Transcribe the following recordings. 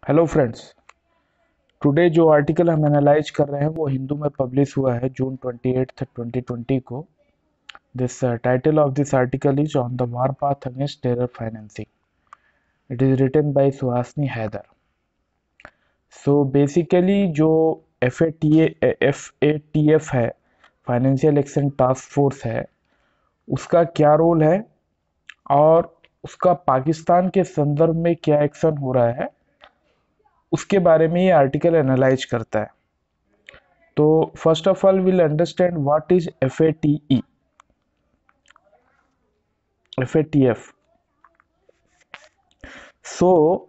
Hello friends. Today जो article हम analyse कर रहे हैं वो हिंदू में पब्लिश हुआ है जून 28 2020 को। This title of this article is on the war path against terror financing. It is written by Suhasini Haidar. So basically जो FATF है, फाइनेंशियल एक्शन टास्क फोर्स है, उसका क्या रोल है और उसका पाकिस्तान के संदर्भ में क्या एक्शन हो रहा है, उसके बारे में ये आर्टिकल एनालाइज करता है। तो first of all we'll understand what is FATF. So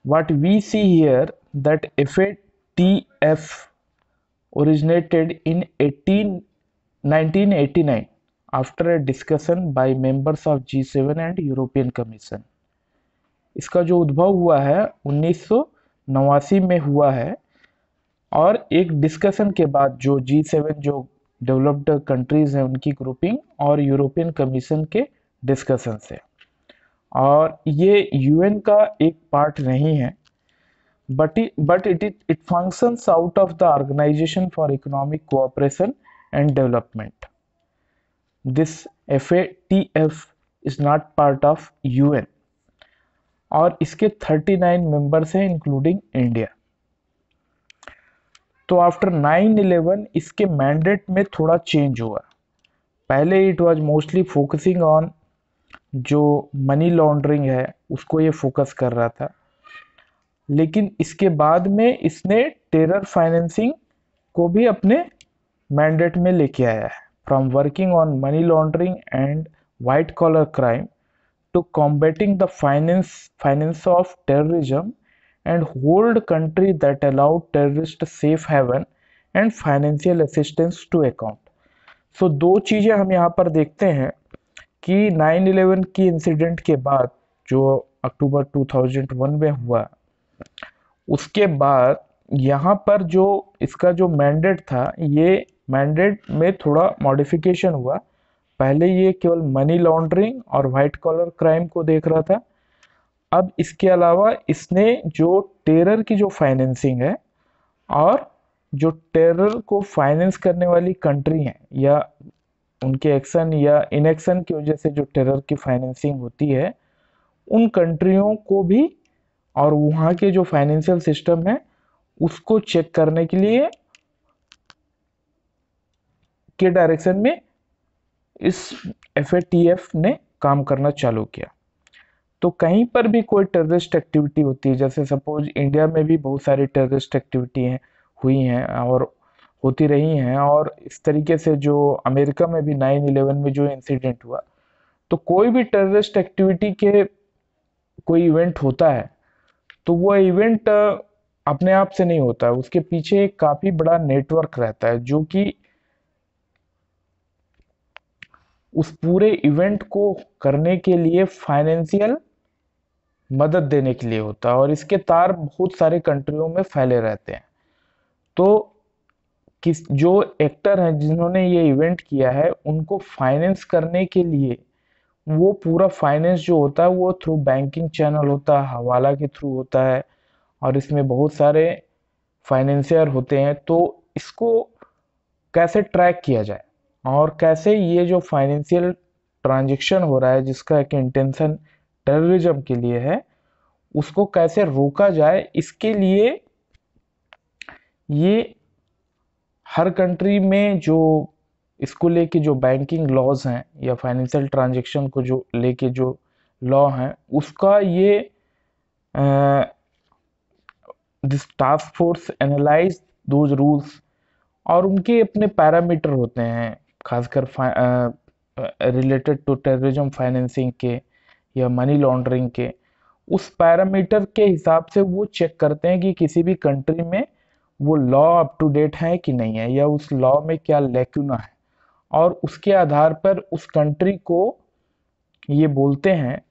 what we see here that FATF originated in 1989 after a discussion by members of G7 and European Commission. इसका जो उद्भव हुआ है 1989 में हुआ है और एक डिस्कशन के बाद जो G7 जो डेवलप्ड कंट्रीज हैं उनकी ग्रुपिंग और यूरोपियन कमीशन के डिस्कशन से। और ये यूएन का एक पार्ट नहीं है, but it functions out of the organisation for economic cooperation and development. This FATF is not part of UN और इसके 39 मेंबर्स हैं इंक्लूडिंग इंडिया। तो आफ्टर 9/11 इसके मैंडेट में थोड़ा चेंज हुआ। पहले it was mostly focusing on जो मनी लॉन्ड्रिंग है उसको ये फोकस कर रहा था, लेकिन इसके बाद में इसने टेरर फाइनेंसिंग को भी अपने मैंडेट में लेके आया है। From working on money laundering and white collar crime to combating the finance of terrorism and hold country that allowed terrorist safe haven and financial assistance to account. So दो चीज़ें हम यहाँ पर देखते हैं कि 9/11 की इंसिडेंट के बाद जो अक्टूबर 2001 में हुआ, उसके बाद यहाँ पर जो इसका जो मैंडेट था, ये मैंडेट में थोड़ा मॉडिफिकेशन हुआ। पहले ये केवल मनी लॉन्ड्रिंग और वाइट कॉलर क्राइम को देख रहा था। अब इसके अलावा इसने जो टेरर की जो फाइनेंसिंग है और जो टेरर को फाइनेंस करने वाली कंट्री हैं या उनके एक्शन या इनएक्शन की वजह से जो टेरर की फाइनेंसिंग होती है, उन कंट्रियों को भी और वहाँ के जो फाइनेंशियल सिस्टम है उसको चेक करने के लिए के डायरेक्शन में इस FATF ने काम करना चालू किया। तो कहीं पर भी कोई टेररिस्ट एक्टिविटी होती है, जैसे सपोज इंडिया में भी बहुत सारी टेररिस्ट एक्टिविटी हुई हैं और होती रही हैं, और इस तरीके से जो अमेरिका में भी 9/11 में जो इंसिडेंट हुआ, तो कोई भी टेररिस्ट एक्टिविटी के कोई इवेंट होता है तो वो इवेंट अपने आप से नहीं होता है, उसके पीछे एक काफ़ी बड़ा नेटवर्क रहता है जो कि उस पूरे इवेंट को करने के लिए फाइनेंशियल मदद देने के लिए होता है, और इसके तार बहुत सारे कंट्रियों में फैले रहते हैं। तो किस जो एक्टर हैं जिन्होंने ये इवेंट किया है उनको फाइनेंस करने के लिए वो पूरा फाइनेंस जो होता है वो थ्रू बैंकिंग चैनल होता है, हवाला के थ्रू होता है, और इसमें बहुत सारे फाइनेंसियर होते हैं। तो इसको कैसे ट्रैक किया जाए और कैसे ये जो फाइनेंशियल ट्रांजैक्शन हो रहा है जिसका एक इंटेंशन टेररिज्म के लिए है, उसको कैसे रोका जाए, इसके लिए ये हर कंट्री में जो इसको लेके जो बैंकिंग लॉज हैं या फाइनेंशियल ट्रांजैक्शन को जो लेके जो लॉ हैं उसका ये this task force analyse those rules, और उनके अपने पैरामीटर होते हैं खासकर रिलेटेड टू टेररिज्म फाइनेंसिंग के या मनी लॉन्ड्रिंग के। उस पैरामीटर के हिसाब से वो चेक करते हैं कि किसी भी कंट्री में वो लॉ अप टू डेट है कि नहीं है, या उस लॉ में क्या लैक्यूना है, और उसके आधार पर उस कंट्री को ये बोलते हैं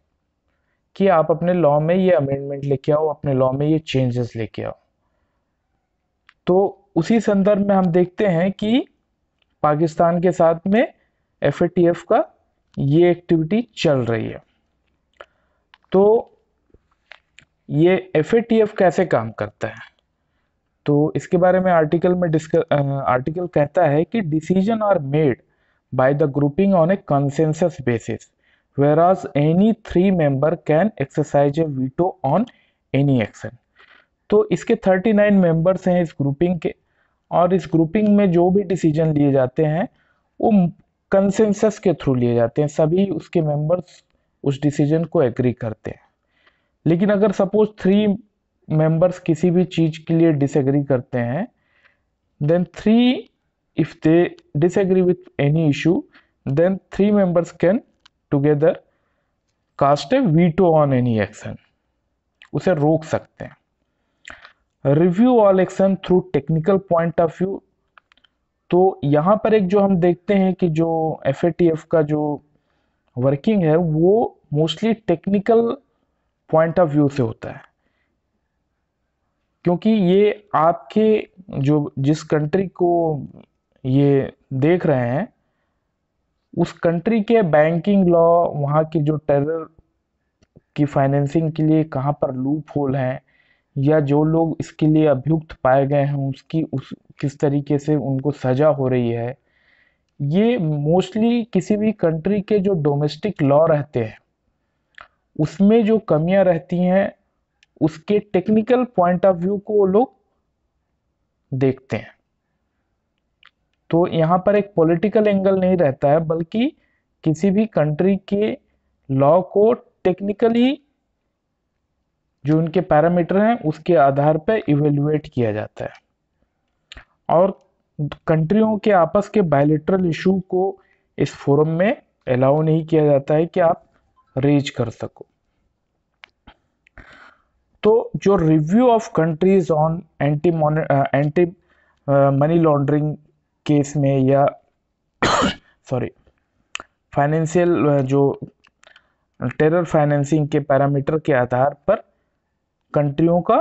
कि आप अपने लॉ में ये अमेंडमेंट लेके आओ, अपने लॉ में ये चेंजेस लेके आओ। तो उसी संदर्भ में हम देखते हैं कि पाकिस्तान के साथ में FATF का ये एक्टिविटी चल रही है। तो ये एफएटीएफ कैसे काम करता है, तो इसके बारे में आर्टिकल कहता है कि decision are made by the grouping on a consensus basis whereas any three member can exercise a veto on any action। तो इसके 39 मेंबर्स हैं इस ग्रुपिंग के, और इस ग्रुपिंग में जो भी डिसीजन लिए जाते हैं वो कंसेंसस के थ्रू लिए जाते हैं, सभी उसके मेंबर्स उस डिसीजन को एग्री करते हैं। लेकिन अगर सपोज 3 मेंबर्स किसी भी चीज के लिए डिसएग्री करते हैं, then 3 if they disagree with any issue, then 3 members can together cast a veto on any action, उसे रोक सकते हैं। Review all action through technical point of view, तो यहाँ पर एक जो हम देखते हैं कि जो एफएटीएफ का जो वर्किंग है वो mostly technical point of view से होता है, क्योंकि ये आपके जो जिस कंट्री को ये देख रहे हैं उस कंट्री के बैंकिंग लॉ, वहाँ की जो टेरर की फाइनेंसिंग के लिए कहाँ पर लूप होल हैं, या जो लोग इसके लिए अभियुक्त पाए गए हैं उसकी किस तरीके से उनको सजा हो रही है, ये मोस्टली किसी भी कंट्री के जो डोमेस्टिक लॉ रहते हैं उसमें जो कमियां रहती हैं उसके टेक्निकल पॉइंट ऑफ व्यू को वो लोग देखते हैं। तो यहाँ पर एक पॉलिटिकल एंगल नहीं रहता है, बल्कि किसी भी कंट्री के लॉ को टेक्निकली जो उनके पैरामीटर हैं उसके आधार पर इवेल्युएट किया जाता है, और कंट्रियों के आपस के बायलैटरल इशू को इस फोरम में अलाउ नहीं किया जाता है कि आप रेज कर सको। तो जो review of countries on anti money laundering case में या सॉरी फाइनेंशियल जो टेरर फाइनेंसिंग के पैरामीटर के आधार पर कंट्रियों का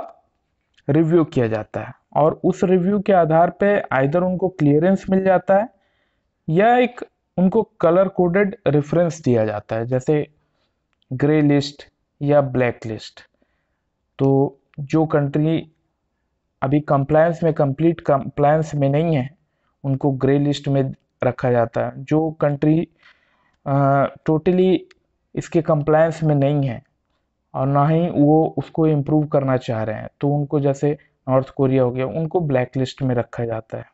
रिव्यू किया जाता है, और उस रिव्यू के आधार पे आइदर उनको क्लियरेंस मिल जाता है या एक उनको कलर कोडेड रेफरेंस दिया जाता है, जैसे ग्रे लिस्ट या ब्लैक लिस्ट। तो जो कंट्री अभी कंप्लीट कंप्लायंस में नहीं है उनको ग्रे लिस्ट में रखा जाता है। जो कंट्री टोटली इसके कंप्लायंस में नहीं है और ना ही वो उसको इम्प्रूव करना चाह रहे हैं, तो उनको, जैसे नॉर्थ कोरिया हो गया, उनको ब्लैक लिस्ट में रखा जाता है।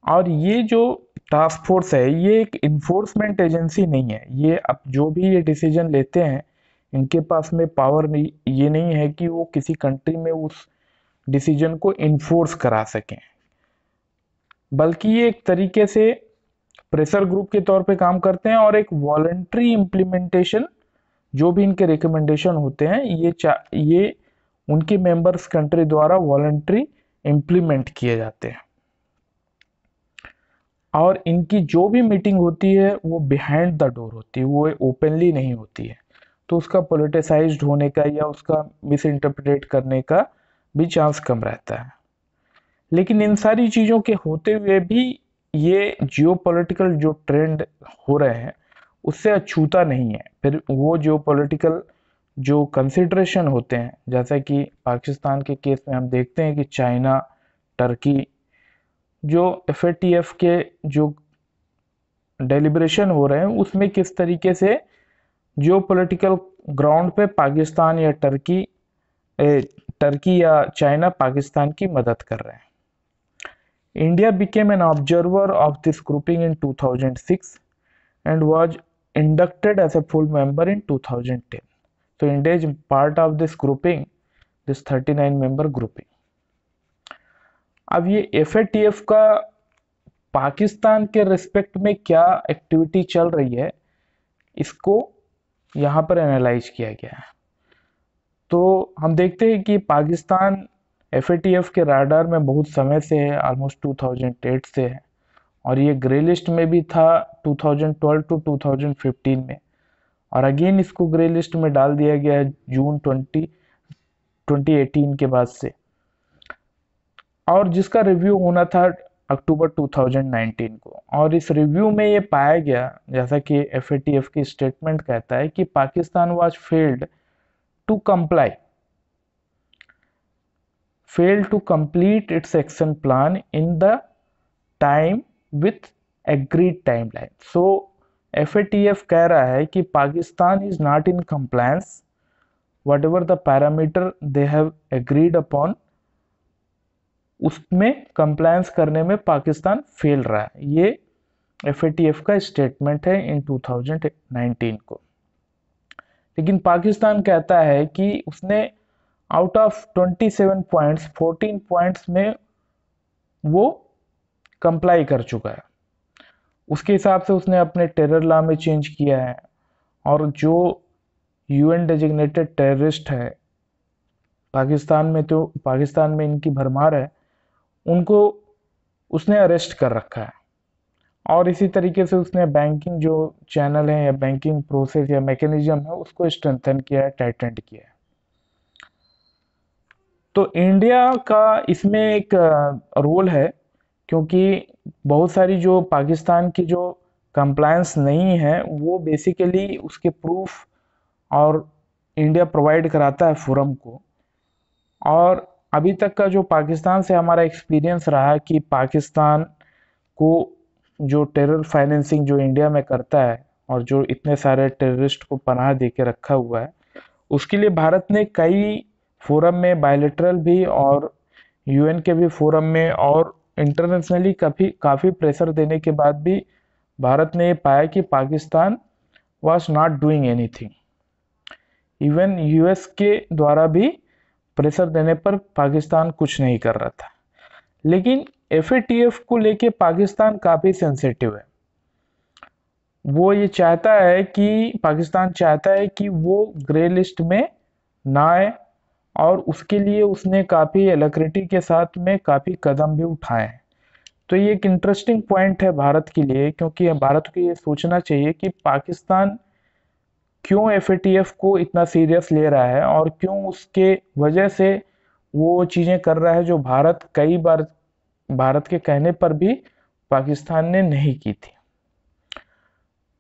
और ये जो टास्क फोर्स है ये एक इन्फोर्समेंट एजेंसी नहीं है, ये अब जो भी ये डिसीजन लेते हैं इनके पास में पावर नहीं, ये नहीं है कि वो किसी कंट्री में उस डिसीजन को इन्फोर्स करा सकें, बल्कि ये एक तरीके से प्रेशर ग्रुप के तौर पे काम करते हैं, और एक वॉलंटरी इम्प्लीमेंटेशन जो भी इनके रिकमेंडेशन होते हैं ये उनके मेंबर्स कंट्री द्वारा वॉलंटरी इम्प्लीमेंट किए जाते हैं। और इनकी जो भी मीटिंग होती है वो बिहाइंड द डोर होती है, वो ओपनली नहीं होती है, तो उसका पॉलिटिसाइज्ड होने का या उसका मिस इंटरप्रेट करने का भी चांस कम रहता है। लेकिन इन सारी चीज़ों के होते हुए भी ये जियोपॉलिटिकल जो ट्रेंड हो रहे हैं उससे अछूता नहीं है। फिर वो जियोपॉलिटिकल जो कंसिडरेशन होते हैं, जैसा कि पाकिस्तान के केस में हम देखते हैं कि चाइना, टर्की, जो एफएटीएफ के जो डेलिब्रेशन हो रहे हैं उसमें किस तरीके से जियोपॉलिटिकल ग्राउंड पे पाकिस्तान या टर्की या चाइना पाकिस्तान की मदद कर रहे हैं। India became an observer of this grouping in 2006 and was inducted as a full member in 2010. So India is part of this grouping, this 39 member grouping. अब ये FATF का पाकिस्तान के रिस्पेक्ट में क्या एक्टिविटी चल रही है इसको यहाँ पर एनालाइज किया गया है। तो हम देखते हैं कि पाकिस्तान एफएटीएफ के राडार में बहुत समय से है, ऑलमोस्ट 2008 से है, और ये ग्रे लिस्ट में भी था 2012 टू 2015 में, और अगेन इसको ग्रे लिस्ट में डाल दिया गया है जून 2018 के बाद से, और जिसका रिव्यू होना था अक्टूबर 2019 को। और इस रिव्यू में ये पाया गया, जैसा कि एफएटीएफ की स्टेटमेंट कहता है, कि Pakistan was failed to comply, failed to complete its action plan in the time with agreed timeline. So FATF कह रहा है कि Pakistan is not in compliance whatever the parameter they have agreed upon, उसमें compliance करने में पाकिस्तान फेल रहा है। ये FATF का स्टेटमेंट है इन 2019 को। लेकिन पाकिस्तान कहता है कि उसने आउट ऑफ 27 पॉइंट्स 14 पॉइंट्स में वो कंप्लाई कर चुका है। उसके हिसाब से उसने अपने टेरर लॉ में चेंज किया है, और जो UN डेजिग्नेटेड टेररिस्ट है पाकिस्तान में, तो पाकिस्तान में इनकी भरमार है, उनको उसने अरेस्ट कर रखा है। और इसी तरीके से उसने बैंकिंग जो चैनल है या बैंकिंग प्रोसेस या मैकेनिज्म है उसको स्ट्रेंथन किया है, टाइटेंड किया है। तो इंडिया का इसमें एक रोल है, क्योंकि बहुत सारी जो पाकिस्तान की जो कंप्लायंस नहीं है वो बेसिकली उसके प्रूफ और इंडिया प्रोवाइड कराता है फोरम को। और अभी तक का जो पाकिस्तान से हमारा एक्सपीरियंस रहा है कि पाकिस्तान को जो टेरर फाइनेंसिंग जो इंडिया में करता है और जो इतने सारे टेररिस्ट को पनाह दे के रखा हुआ है, उसके लिए भारत ने कई फोरम में, बायलैटरल भी और UN के भी फोरम में और इंटरनेशनली काफ़ी प्रेशर देने के बाद भी भारत ने ये पाया कि Pakistan was not doing anything. Even US के द्वारा भी प्रेशर देने पर पाकिस्तान कुछ नहीं कर रहा था। लेकिन FATF को लेके पाकिस्तान काफ़ी सेंसिटिव है। वो ये चाहता है कि पाकिस्तान चाहता है कि वो ग्रे लिस्ट में ना आए, और उसके लिए उसने काफ़ी एलक्रिटी के साथ में काफ़ी कदम भी उठाए हैं। तो ये एक इंटरेस्टिंग पॉइंट है भारत के लिए, क्योंकि भारत को ये सोचना चाहिए कि पाकिस्तान क्यों FATF को इतना सीरियस ले रहा है और क्यों उसके वजह से वो चीज़ें कर रहा है जो भारत कई बार भारत के कहने पर भी पाकिस्तान ने नहीं की थी।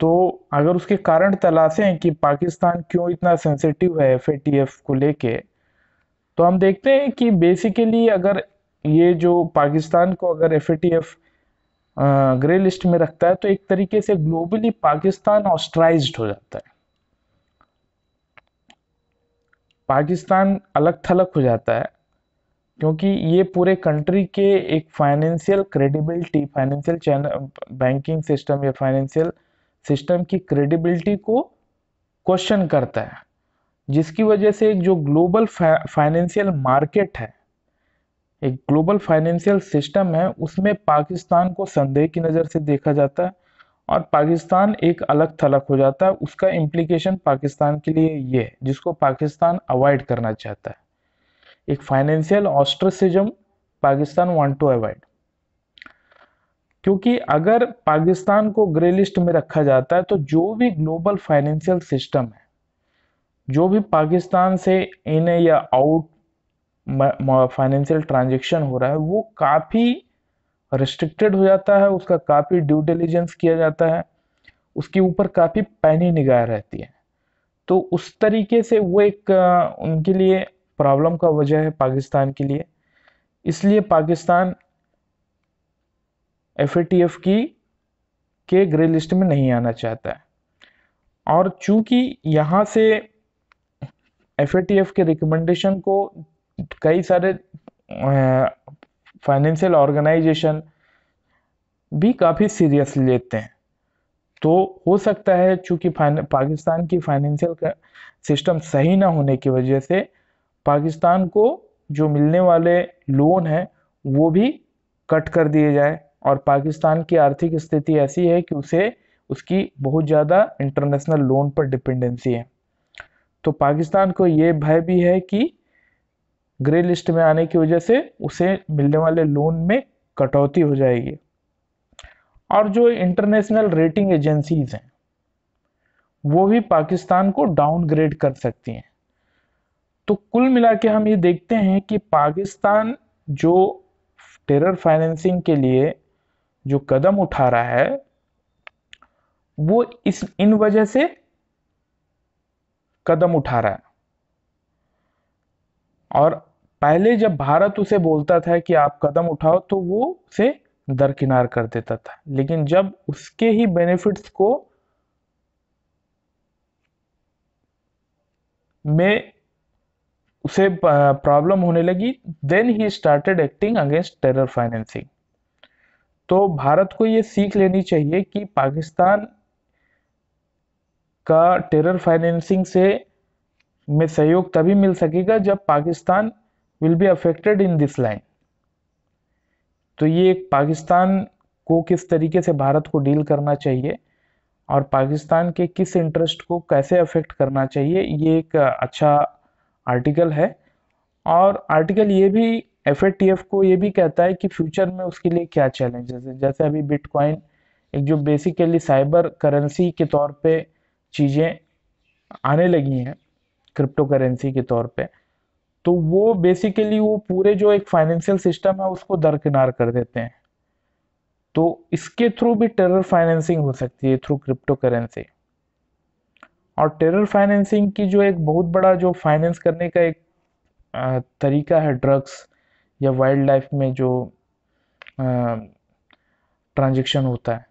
तो अगर उसके कारण तलाशें कि पाकिस्तान क्यों इतना सेंसिटिव है FATF को लेके, तो हम देखते हैं कि बेसिकली अगर ये जो पाकिस्तान को अगर FATF ग्रे लिस्ट में रखता है तो एक तरीके से ग्लोबली पाकिस्तान ऑस्ट्राइज्ड हो जाता है, पाकिस्तान अलग थलग हो जाता है, क्योंकि ये पूरे कंट्री के एक financial credibility, financial channel, banking system या फाइनेंशियल सिस्टम की क्रेडिबिलिटी को क्वेश्चन करता है, जिसकी वजह से एक जो ग्लोबल फाइनेंशियल मार्केट है, एक ग्लोबल फाइनेंशियल सिस्टम है, उसमें पाकिस्तान को संदेह की नज़र से देखा जाता है और पाकिस्तान एक अलग थलग हो जाता है। उसका इम्प्लीकेशन पाकिस्तान के लिए ये है जिसको पाकिस्तान अवॉइड करना चाहता है। एक financial ostracism Pakistan want to avoid, क्योंकि अगर पाकिस्तान को ग्रे लिस्ट में रखा जाता है तो जो भी ग्लोबल फाइनेंशियल सिस्टम है, जो भी पाकिस्तान से इन या आउट फाइनेंशियल ट्रांजैक्शन हो रहा है, वो काफ़ी रिस्ट्रिक्टेड हो जाता है, उसका काफ़ी ड्यू डिलिजेंस किया जाता है, उसके ऊपर काफ़ी पैनी निगाह रहती है। तो उस तरीके से वो एक उनके लिए प्रॉब्लम का वजह है पाकिस्तान के लिए। इसलिए पाकिस्तान FATF के ग्रे लिस्ट में नहीं आना चाहता है। और चूंकि यहाँ से FATF के रिकमेंडेशन को कई सारे फाइनेंशियल ऑर्गेनाइजेशन भी काफ़ी सीरियसली लेते हैं, तो हो सकता है चूंकि पाकिस्तान की फाइनेंशियल सिस्टम सही ना होने की वजह से पाकिस्तान को जो मिलने वाले लोन है वो भी कट कर दिए जाए, और पाकिस्तान की आर्थिक स्थिति ऐसी है कि उसे उसकी बहुत ज़्यादा इंटरनेशनल लोन पर डिपेंडेंसी है। तो पाकिस्तान को ये भय भी है कि ग्रे लिस्ट में आने की वजह से उसे मिलने वाले लोन में कटौती हो जाएगी। और जो इंटरनेशनल रेटिंग एजेंसीज हैं वो भी पाकिस्तान को डाउनग्रेड कर सकती हैं। तो कुल मिला के हम ये देखते हैं कि पाकिस्तान जो टेरर फाइनेंसिंग के लिए जो कदम उठा रहा है वो इन वजह से कदम उठा रहा है। और पहले जब भारत उसे बोलता था कि आप कदम उठाओ तो वो उसे दरकिनार कर देता था, लेकिन जब उसके ही बेनिफिट्स को में उसे प्रॉब्लम होने लगी, then he started acting against terror financing. तो भारत को ये सीख लेनी चाहिए कि पाकिस्तान का टेरर फाइनेंसिंग से में सहयोग तभी मिल सकेगा जब Pakistan will be affected in this line. तो ये पाकिस्तान को किस तरीके से भारत को डील करना चाहिए और पाकिस्तान के किस इंटरेस्ट को कैसे अफेक्ट करना चाहिए, ये एक अच्छा आर्टिकल है। और आर्टिकल ये भी एफएटीएफ को ये भी कहता है कि फ्यूचर में उसके लिए क्या चैलेंजेस है। जैसे अभी बिटकॉइन एक जो बेसिकली साइबर करेंसी के तौर पे चीज़ें आने लगी हैं, क्रिप्टो करेंसी के तौर पे, तो वो बेसिकली वो पूरे जो एक फाइनेंशियल सिस्टम है उसको दरकिनार कर देते हैं। तो इसके थ्रू भी टेरर फाइनेंसिंग हो सकती है थ्रू क्रिप्टो करेंसी। और टेरर फाइनेंसिंग की जो एक बहुत बड़ा जो फाइनेंस करने का एक तरीका है, ड्रग्स या वाइल्ड लाइफ में जो ट्रांजैक्शन होता है,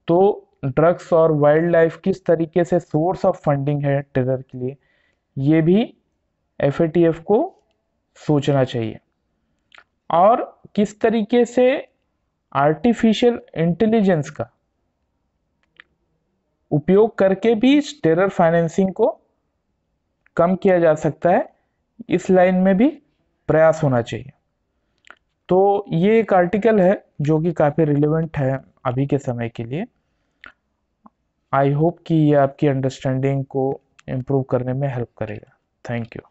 तो ड्रग्स और वाइल्ड लाइफ किस तरीके से सोर्स ऑफ फंडिंग है टेरर के लिए, ये भी एफएटीएफ को सोचना चाहिए। और किस तरीके से आर्टिफिशियल इंटेलिजेंस का उपयोग करके भी टेरर फाइनेंसिंग को कम किया जा सकता है, इस लाइन में भी प्रयास होना चाहिए। तो ये एक आर्टिकल है जो कि काफ़ी रिलेवेंट है अभी के समय के लिए। आई होप कि ये आपकी अंडरस्टैंडिंग को इम्प्रूव करने में हेल्प करेगा। Thank you.